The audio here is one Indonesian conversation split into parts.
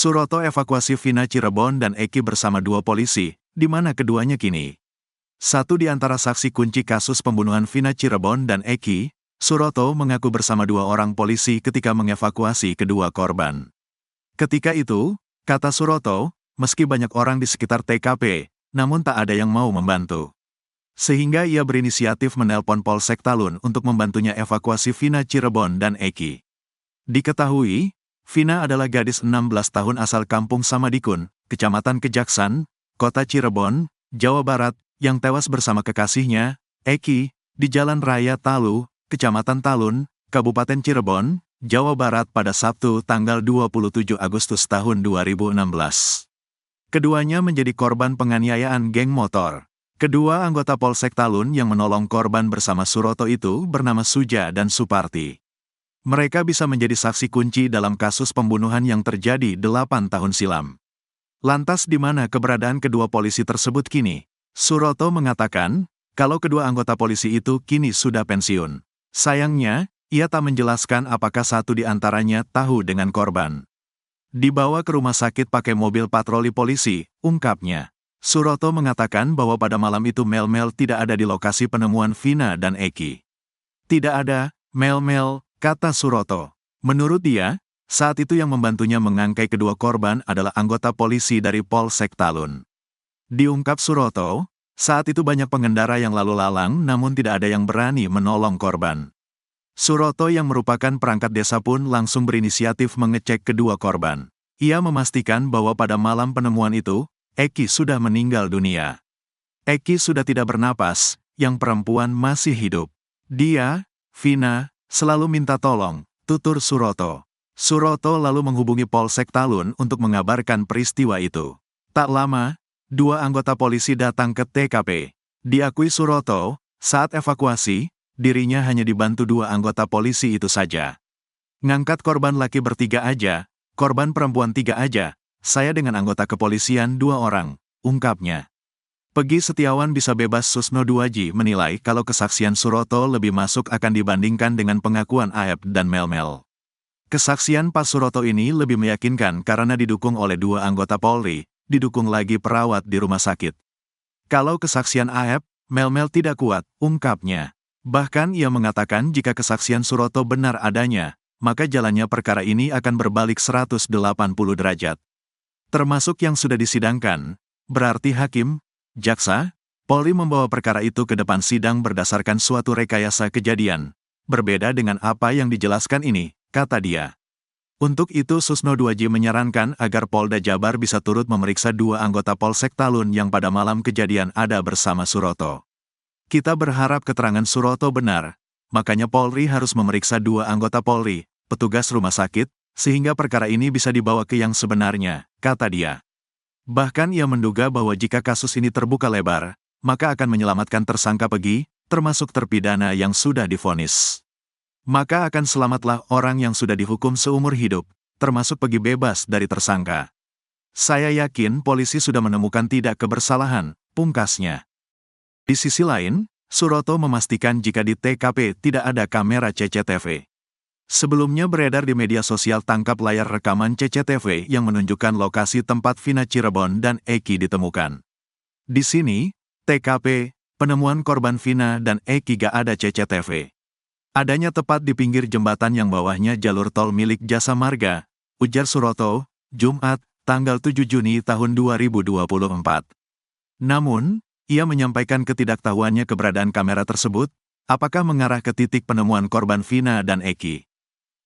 Suroto evakuasi Vina Cirebon dan Eki bersama dua polisi, di mana keduanya kini. Satu di antara saksi kunci kasus pembunuhan Vina Cirebon dan Eki, Suroto mengaku bersama dua orang polisi ketika mengevakuasi kedua korban. Ketika itu, kata Suroto, meski banyak orang di sekitar TKP, namun tak ada yang mau membantu. Sehingga ia berinisiatif menelpon Polsek Talun untuk membantunya evakuasi Vina Cirebon dan Eki. Diketahui, Vina adalah gadis 16 tahun asal kampung Samadikun, Kecamatan Kejaksan, Kota Cirebon, Jawa Barat, yang tewas bersama kekasihnya, Eki, di Jalan Raya Talu, Kecamatan Talun, Kabupaten Cirebon, Jawa Barat pada Sabtu tanggal 27 Agustus tahun 2016. Keduanya menjadi korban penganiayaan geng motor. Kedua anggota Polsek Talun yang menolong korban bersama Suroto itu bernama Suja dan Suparti. Mereka bisa menjadi saksi kunci dalam kasus pembunuhan yang terjadi 8 tahun silam. Lantas di mana keberadaan kedua polisi tersebut kini? Suroto mengatakan, kalau kedua anggota polisi itu kini sudah pensiun. Sayangnya, ia tak menjelaskan apakah satu di antaranya tahu dengan korban. Dibawa ke rumah sakit pakai mobil patroli polisi, ungkapnya. Suroto mengatakan bahwa pada malam itu Mel-Mel tidak ada di lokasi penemuan Vina dan Eki. Tidak ada, Mel-Mel, kata Suroto. Menurut dia, saat itu yang membantunya mengangkai kedua korban adalah anggota polisi dari Polsek Talun. Diungkap Suroto, saat itu banyak pengendara yang lalu lalang namun tidak ada yang berani menolong korban. Suroto yang merupakan perangkat desa pun langsung berinisiatif mengecek kedua korban. Ia memastikan bahwa pada malam penemuan itu, Eki sudah meninggal dunia. Eki sudah tidak bernapas, yang perempuan masih hidup. Dia, Vina, selalu minta tolong, tutur Suroto. Suroto lalu menghubungi Polsek Talun untuk mengabarkan peristiwa itu. Tak lama, dua anggota polisi datang ke TKP. Diakui Suroto, saat evakuasi, dirinya hanya dibantu dua anggota polisi itu saja. Ngangkat korban laki bertiga aja, korban perempuan 3 aja, saya dengan anggota kepolisian 2 orang, ungkapnya. Pegi Setiawan bisa bebas Susno Duaji menilai kalau kesaksian Suroto lebih masuk akan dibandingkan dengan pengakuan Aep dan Mel-Mel. Kesaksian Pak Suroto ini lebih meyakinkan karena didukung oleh 2 anggota Polri, didukung lagi perawat di rumah sakit. Kalau kesaksian Aep, Mel-Mel tidak kuat, ungkapnya. Bahkan ia mengatakan jika kesaksian Suroto benar adanya, maka jalannya perkara ini akan berbalik 180 derajat. Termasuk yang sudah disidangkan, berarti hakim, jaksa, Polri membawa perkara itu ke depan sidang berdasarkan suatu rekayasa kejadian. Berbeda dengan apa yang dijelaskan ini, kata dia. Untuk itu Susno Duaji menyarankan agar Polda Jabar bisa turut memeriksa 2 anggota Polsek Talun yang pada malam kejadian ada bersama Suroto. Kita berharap keterangan Suroto benar, makanya Polri harus memeriksa 2 anggota Polri, petugas rumah sakit, sehingga perkara ini bisa dibawa ke yang sebenarnya, kata dia. Bahkan ia menduga bahwa jika kasus ini terbuka lebar, maka akan menyelamatkan tersangka Pegi, termasuk terpidana yang sudah divonis. Maka akan selamatlah orang yang sudah dihukum seumur hidup, termasuk Pegi bebas dari tersangka. Saya yakin polisi sudah menemukan tidak kebersalahan, pungkasnya. Di sisi lain, Suroto memastikan jika di TKP tidak ada kamera CCTV. Sebelumnya beredar di media sosial tangkap layar rekaman CCTV yang menunjukkan lokasi tempat Vina Cirebon dan Eki ditemukan. Di sini, TKP, penemuan korban Vina dan Eki gak ada CCTV. Adanya tepat di pinggir jembatan yang bawahnya jalur tol milik Jasa Marga, ujar Suroto, Jumat, tanggal 7 Juni tahun 2024. Namun, ia menyampaikan ketidaktahuannya keberadaan kamera tersebut, apakah mengarah ke titik penemuan korban Vina dan Eki.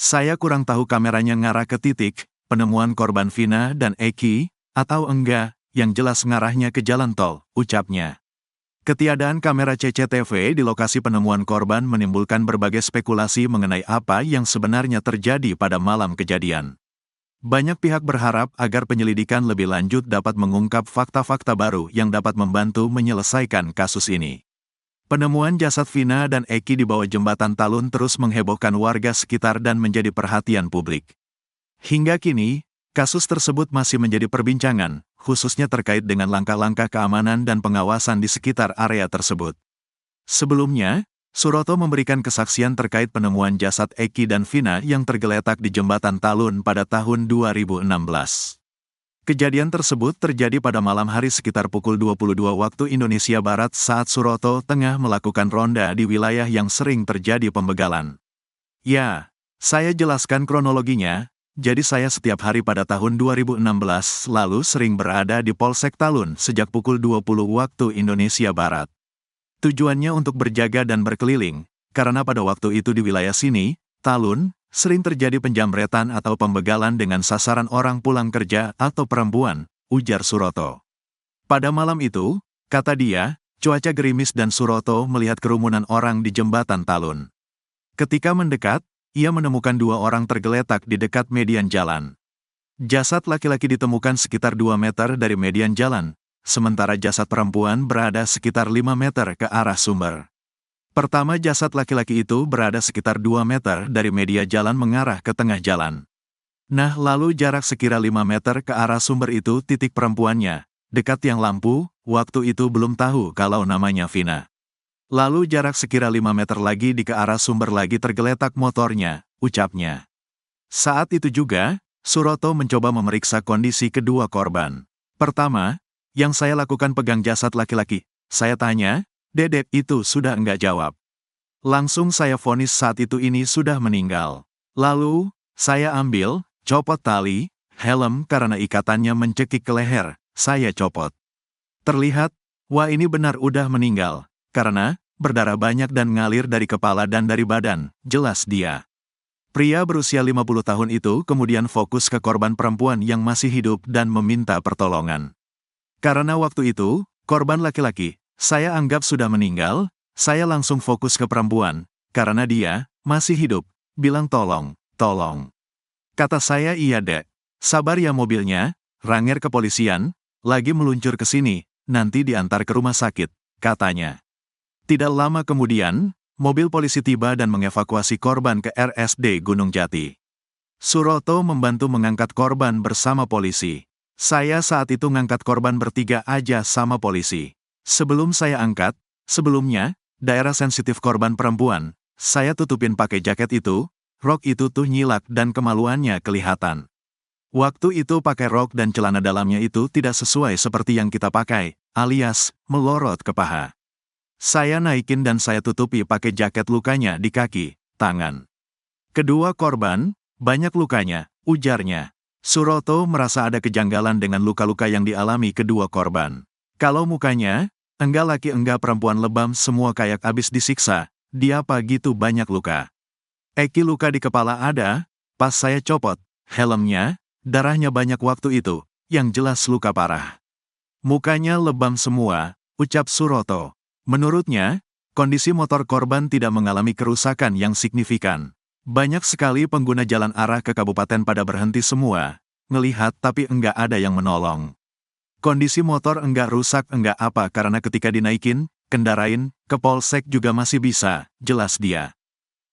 Saya kurang tahu kameranya ngarah ke titik penemuan korban Vina dan Eki, atau enggak, yang jelas ngarahnya ke jalan tol, ucapnya. Ketiadaan kamera CCTV di lokasi penemuan korban menimbulkan berbagai spekulasi mengenai apa yang sebenarnya terjadi pada malam kejadian. Banyak pihak berharap agar penyelidikan lebih lanjut dapat mengungkap fakta-fakta baru yang dapat membantu menyelesaikan kasus ini. Penemuan jasad Vina dan Eki di bawah jembatan Talun terus menghebohkan warga sekitar dan menjadi perhatian publik. Hingga kini, kasus tersebut masih menjadi perbincangan, khususnya terkait dengan langkah-langkah keamanan dan pengawasan di sekitar area tersebut. Sebelumnya, Suroto memberikan kesaksian terkait penemuan jasad Eki dan Vina yang tergeletak di jembatan Talun pada tahun 2016. Kejadian tersebut terjadi pada malam hari sekitar pukul 22 waktu Indonesia Barat saat Suroto tengah melakukan ronda di wilayah yang sering terjadi pembegalan. Ya, saya jelaskan kronologinya. Jadi saya setiap hari pada tahun 2016 lalu sering berada di Polsek Talun sejak pukul 20 waktu Indonesia Barat. Tujuannya untuk berjaga dan berkeliling, karena pada waktu itu di wilayah sini, Talun, sering terjadi penjamretan atau pembegalan dengan sasaran orang pulang kerja atau perempuan, ujar Suroto. Pada malam itu, kata dia, cuaca gerimis dan Suroto melihat kerumunan orang di jembatan Talun. Ketika mendekat, ia menemukan dua orang tergeletak di dekat median jalan. Jasad laki-laki ditemukan sekitar 2 meter dari median jalan, sementara jasad perempuan berada sekitar 5 meter ke arah sumber. Pertama, jasad laki-laki itu berada sekitar 2 meter dari media jalan mengarah ke tengah jalan. Nah, lalu jarak sekira 5 meter ke arah sumber itu titik perempuannya, dekat tiang lampu, waktu itu belum tahu kalau namanya Vina. Lalu jarak sekira 5 meter lagi di ke arah sumber lagi tergeletak motornya, ucapnya. Saat itu juga, Suroto mencoba memeriksa kondisi kedua korban. Pertama, yang saya lakukan pegang jasad laki-laki. Saya tanya, "Dedek itu sudah enggak?" Jawab. Langsung saya vonis saat itu ini sudah meninggal. Lalu, saya ambil, copot tali, helm karena ikatannya mencekik ke leher, saya copot. Terlihat, wah ini benar udah meninggal, karena berdarah banyak dan ngalir dari kepala dan dari badan, jelas dia. Pria berusia 50 tahun itu kemudian fokus ke korban perempuan yang masih hidup dan meminta pertolongan. Karena waktu itu, korban laki-laki, saya anggap sudah meninggal, saya langsung fokus ke perempuan, karena dia masih hidup, bilang tolong, tolong. Kata saya, iya dek, sabar ya mobilnya, Ranger kepolisian, lagi meluncur ke sini, nanti diantar ke rumah sakit, katanya. Tidak lama kemudian, mobil polisi tiba dan mengevakuasi korban ke RSD Gunung Jati. Suroto membantu mengangkat korban bersama polisi. Saya saat itu ngangkat korban bertiga aja sama polisi. Sebelum saya angkat, sebelumnya, daerah sensitif korban perempuan, saya tutupin pakai jaket itu, rok itu tuh nyilak dan kemaluannya kelihatan. Waktu itu pakai rok dan celana dalamnya itu tidak sesuai seperti yang kita pakai, alias melorot ke paha. Saya naikin dan saya tutupi pakai jaket lukanya di kaki, tangan. Kedua korban, banyak lukanya, ujarnya. Suroto merasa ada kejanggalan dengan luka-luka yang dialami kedua korban. Kalau mukanya, enggak laki enggak perempuan lebam semua kayak abis disiksa, dia apa gitu banyak luka. Eki luka di kepala ada, pas saya copot, helmnya, darahnya banyak waktu itu, yang jelas luka parah. Mukanya lebam semua, ucap Suroto. Menurutnya, kondisi motor korban tidak mengalami kerusakan yang signifikan. Banyak sekali pengguna jalan arah ke kabupaten pada berhenti semua, ngelihat tapi enggak ada yang menolong. Kondisi motor enggak rusak enggak apa karena ketika dinaikin, kendarain, ke polsek juga masih bisa, jelas dia.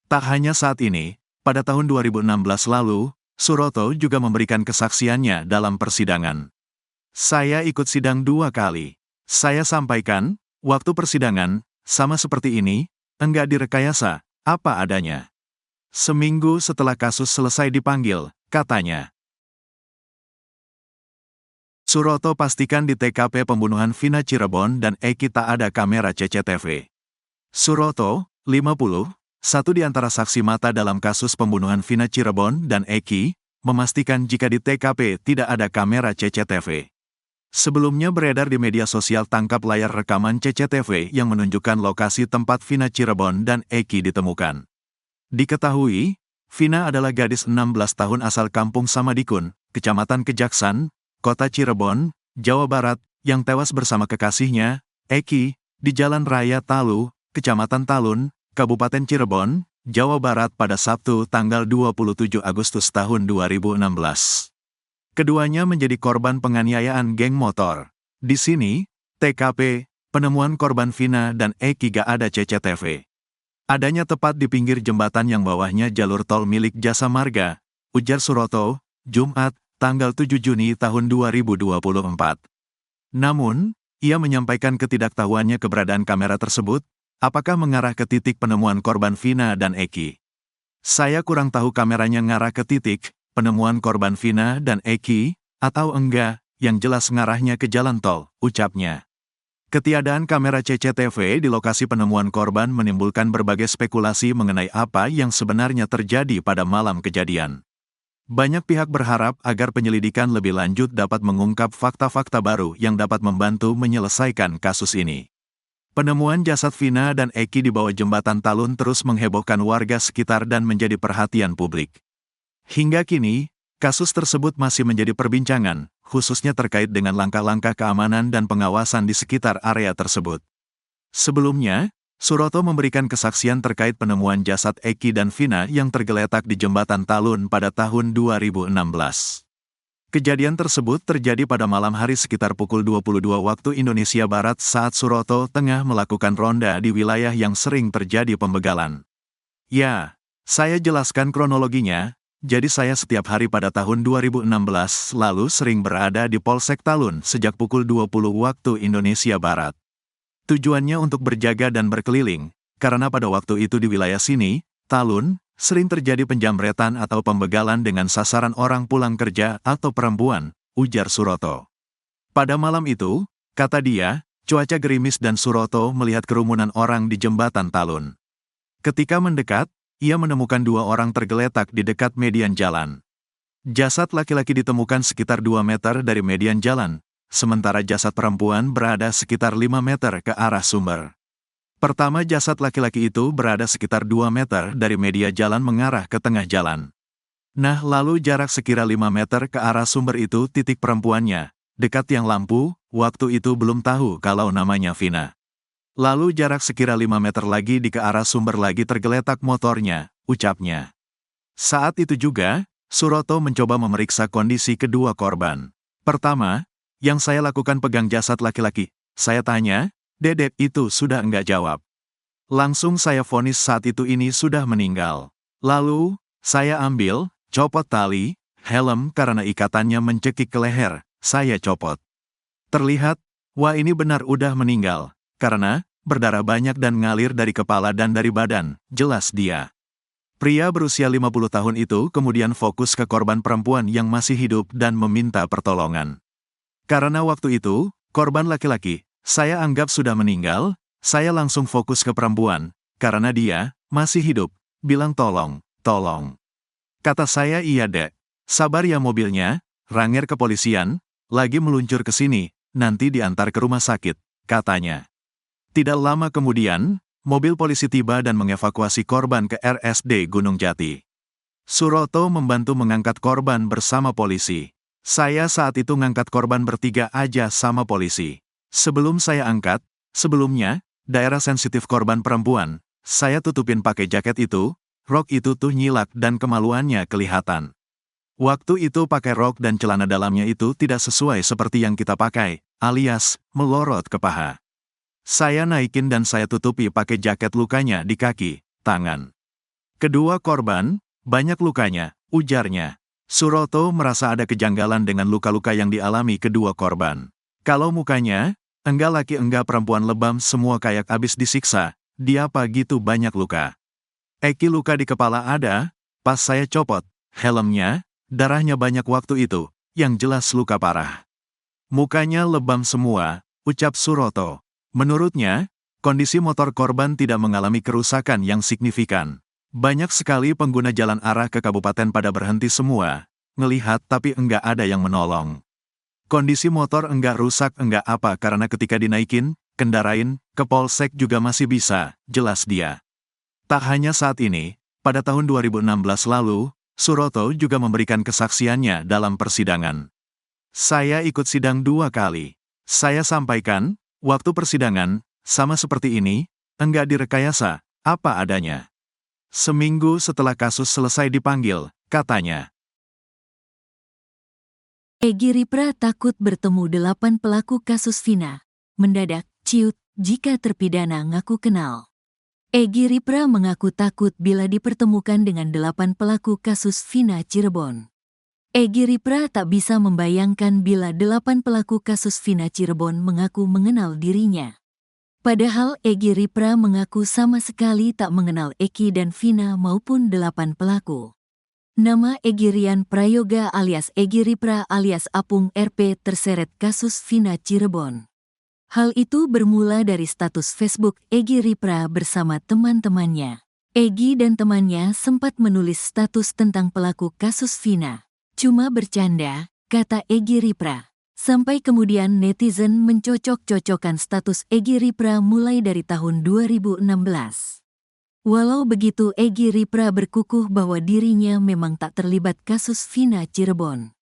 Tak hanya saat ini, pada tahun 2016 lalu, Suroto juga memberikan kesaksiannya dalam persidangan. Saya ikut sidang 2 kali. Saya sampaikan, waktu persidangan, sama seperti ini, enggak direkayasa, apa adanya. Seminggu setelah kasus selesai dipanggil, katanya. Suroto pastikan di TKP pembunuhan Vina Cirebon dan Eki tak ada kamera CCTV. Suroto, 50, satu di antara saksi mata dalam kasus pembunuhan Vina Cirebon dan Eki, memastikan jika di TKP tidak ada kamera CCTV. Sebelumnya beredar di media sosial tangkap layar rekaman CCTV yang menunjukkan lokasi tempat Vina Cirebon dan Eki ditemukan. Diketahui, Vina adalah gadis 16 tahun asal kampung Samadikun, Kecamatan Kejaksan, Kota Cirebon, Jawa Barat, yang tewas bersama kekasihnya, Eki, di Jalan Raya Talu, Kecamatan Talun, Kabupaten Cirebon, Jawa Barat pada Sabtu tanggal 27 Agustus tahun 2016. Keduanya menjadi korban penganiayaan geng motor. Di sini, TKP, penemuan korban Vina dan Eki gak ada CCTV. Adanya tepat di pinggir jembatan yang bawahnya jalur tol milik Jasa Marga, ujar Suroto, Jumat, tanggal 7 Juni tahun 2024. Namun, ia menyampaikan ketidaktahuannya keberadaan kamera tersebut, apakah mengarah ke titik penemuan korban Vina dan Eki. Saya kurang tahu kameranya ngarah ke titik penemuan korban Vina dan Eki, Atau enggak, yang jelas ngarahnya ke jalan tol, ucapnya. Ketiadaan kamera CCTV di lokasi penemuan korban menimbulkan berbagai spekulasi mengenai apa yang sebenarnya terjadi pada malam kejadian. Banyak pihak berharap agar penyelidikan lebih lanjut dapat mengungkap fakta-fakta baru yang dapat membantu menyelesaikan kasus ini. Penemuan jasad Vina dan Eki di bawah jembatan Talun terus menghebohkan warga sekitar dan menjadi perhatian publik. Hingga kini, kasus tersebut masih menjadi perbincangan, khususnya terkait dengan langkah-langkah keamanan dan pengawasan di sekitar area tersebut. Sebelumnya, Suroto memberikan kesaksian terkait penemuan jasad Eki dan Vina yang tergeletak di jembatan Talun pada tahun 2016. Kejadian tersebut terjadi pada malam hari sekitar pukul 22 waktu Indonesia Barat saat Suroto tengah melakukan ronda di wilayah yang sering terjadi pembegalan. Ya, saya jelaskan kronologinya. Jadi saya setiap hari pada tahun 2016 lalu sering berada di Polsek Talun sejak pukul 20 waktu Indonesia Barat. Tujuannya untuk berjaga dan berkeliling, karena pada waktu itu di wilayah sini, Talun, sering terjadi penjamretan atau pembegalan dengan sasaran orang pulang kerja atau perempuan, ujar Suroto. Pada malam itu, kata dia, cuaca gerimis dan Suroto melihat kerumunan orang di jembatan Talun. Ketika mendekat, ia menemukan dua orang tergeletak di dekat median jalan. Jasad laki-laki ditemukan sekitar 2 meter dari median jalan, sementara jasad perempuan berada sekitar 5 meter ke arah sumber. Pertama, jasad laki-laki itu berada sekitar 2 meter dari media jalan mengarah ke tengah jalan. Nah, lalu jarak sekira 5 meter ke arah sumber itu titik perempuannya, dekat tiang lampu, waktu itu belum tahu kalau namanya Vina. Lalu jarak sekira 5 meter lagi di ke arah sumber lagi tergeletak motornya, ucapnya. Saat itu juga, Suroto mencoba memeriksa kondisi kedua korban. Pertama, yang saya lakukan pegang jasad laki-laki. Saya tanya, "Dedek itu sudah enggak jawab." Langsung saya vonis saat itu ini sudah meninggal. Lalu, saya ambil, copot tali, helm karena ikatannya mencekik ke leher, saya copot. Terlihat, wah ini benar udah meninggal, karena berdarah banyak dan ngalir dari kepala dan dari badan, jelas dia. Pria berusia 50 tahun itu kemudian fokus ke korban perempuan yang masih hidup dan meminta pertolongan. Karena waktu itu, korban laki-laki, saya anggap sudah meninggal, saya langsung fokus ke perempuan, karena dia masih hidup, bilang tolong, tolong. Kata saya iya dek, sabar ya mobilnya, Ranger kepolisian, lagi meluncur ke sini, nanti diantar ke rumah sakit, katanya. Tidak lama kemudian, mobil polisi tiba dan mengevakuasi korban ke RSD Gunung Jati. Suroto membantu mengangkat korban bersama polisi. Saya saat itu ngangkat korban bertiga aja sama polisi. Sebelum saya angkat, sebelumnya, daerah sensitif korban perempuan, saya tutupin pakai jaket itu, rok itu tuh nyilak dan kemaluannya kelihatan. Waktu itu pakai rok dan celana dalamnya itu tidak sesuai seperti yang kita pakai, alias melorot ke paha. Saya naikin dan saya tutupi pakai jaket lukanya di kaki, tangan. Kedua korban, banyak lukanya, ujarnya. Suroto merasa ada kejanggalan dengan luka-luka yang dialami kedua korban. Kalau mukanya, enggak laki enggak perempuan lebam semua kayak abis disiksa, dia apa gitu banyak luka. Eki luka di kepala ada, pas saya copot, helmnya, darahnya banyak waktu itu, yang jelas luka parah. Mukanya lebam semua, ucap Suroto. Menurutnya, kondisi motor korban tidak mengalami kerusakan yang signifikan. Banyak sekali pengguna jalan arah ke kabupaten pada berhenti semua, ngelihat tapi enggak ada yang menolong. Kondisi motor enggak rusak enggak apa karena ketika dinaikin, kendarain, ke polsek juga masih bisa, jelas dia. Tak hanya saat ini, pada tahun 2016 lalu, Suroto juga memberikan kesaksiannya dalam persidangan. Saya ikut sidang 2 kali. Saya sampaikan, waktu persidangan, sama seperti ini, enggak direkayasa, apa adanya. Seminggu setelah kasus selesai dipanggil, katanya. Egy Ripra takut bertemu 8 pelaku kasus Vina. Mendadak, ciut, jika terpidana ngaku kenal. Egy Ripra mengaku takut bila dipertemukan dengan 8 pelaku kasus Vina Cirebon. Egy Ripra tak bisa membayangkan bila 8 pelaku kasus Vina Cirebon mengaku mengenal dirinya. Padahal Egy Ripra mengaku sama sekali tak mengenal Eki dan Vina maupun 8 pelaku. Nama Egy Rian Prayoga alias Egy Ripra alias Apung RP terseret kasus Vina Cirebon. Hal itu bermula dari status Facebook Egy Ripra bersama teman-temannya. Egy dan temannya sempat menulis status tentang pelaku kasus Vina. Cuma bercanda, kata Egy Ripra. Sampai kemudian netizen mencocok-cocokkan status Egy Ripra mulai dari tahun 2016. Walau begitu, Egy Ripra berkukuh bahwa dirinya memang tak terlibat kasus Vina Cirebon.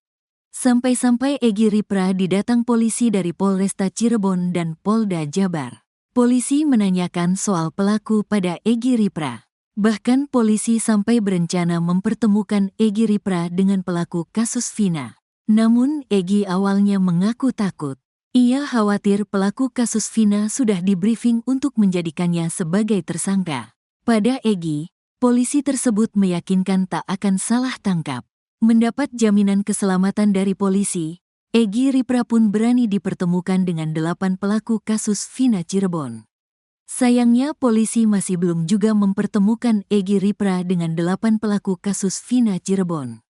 Sampai-sampai Egy Ripra didatang polisi dari Polresta Cirebon dan Polda Jabar. Polisi menanyakan soal pelaku pada Egy Ripra. Bahkan polisi sampai berencana mempertemukan Egy Ripra dengan pelaku kasus Vina. Namun Egy awalnya mengaku takut. Ia khawatir pelaku kasus Vina sudah dibriefing untuk menjadikannya sebagai tersangka. Pada Egy, polisi tersebut meyakinkan tak akan salah tangkap. Mendapat jaminan keselamatan dari polisi, Egy Ripra pun berani dipertemukan dengan 8 pelaku kasus Vina Cirebon. Sayangnya polisi masih belum juga mempertemukan Egy Ripra dengan 8 pelaku kasus Vina Cirebon.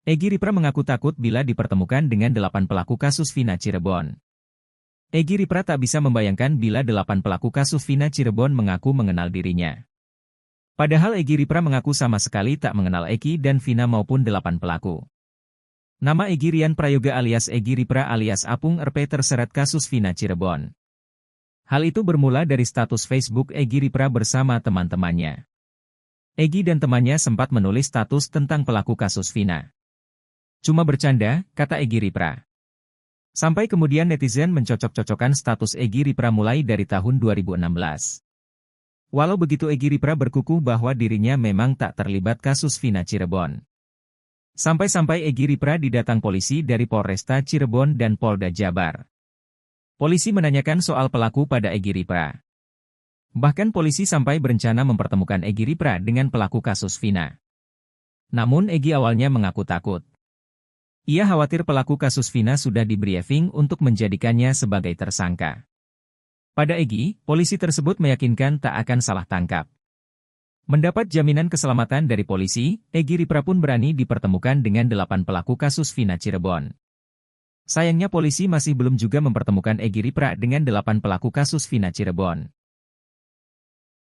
Egy Ripra mengaku takut bila dipertemukan dengan 8 pelaku kasus Vina Cirebon. Egy Ripra tak bisa membayangkan bila 8 pelaku kasus Vina Cirebon mengaku mengenal dirinya. Padahal Egy Ripra mengaku sama sekali tak mengenal Eki dan Vina maupun 8 pelaku. Nama Egy Rian Prayoga alias Egy Ripra alias Apung RP terseret kasus Vina Cirebon. Hal itu bermula dari status Facebook Egy Ripra bersama teman-temannya. Egy dan temannya sempat menulis status tentang pelaku kasus Vina. Cuma bercanda, kata Egy Ripra. Sampai kemudian netizen mencocok-cocokkan status Egy Ripra mulai dari tahun 2016. Walau begitu, Egy Ripra berkukuh bahwa dirinya memang tak terlibat kasus Vina Cirebon. Sampai-sampai Egy Ripra didatang polisi dari Polresta Cirebon dan Polda Jabar. Polisi menanyakan soal pelaku pada Egy Ripra. Bahkan polisi sampai berencana mempertemukan Egy Ripra dengan pelaku kasus Vina. Namun Egy awalnya mengaku takut. Ia khawatir pelaku kasus Vina sudah di-briefing untuk menjadikannya sebagai tersangka. Pada Egy, polisi tersebut meyakinkan tak akan salah tangkap. Mendapat jaminan keselamatan dari polisi, Egy Ripra pun berani dipertemukan dengan 8 pelaku kasus Vina Cirebon. Sayangnya polisi masih belum juga mempertemukan Egy Ripra dengan 8 pelaku kasus Vina Cirebon.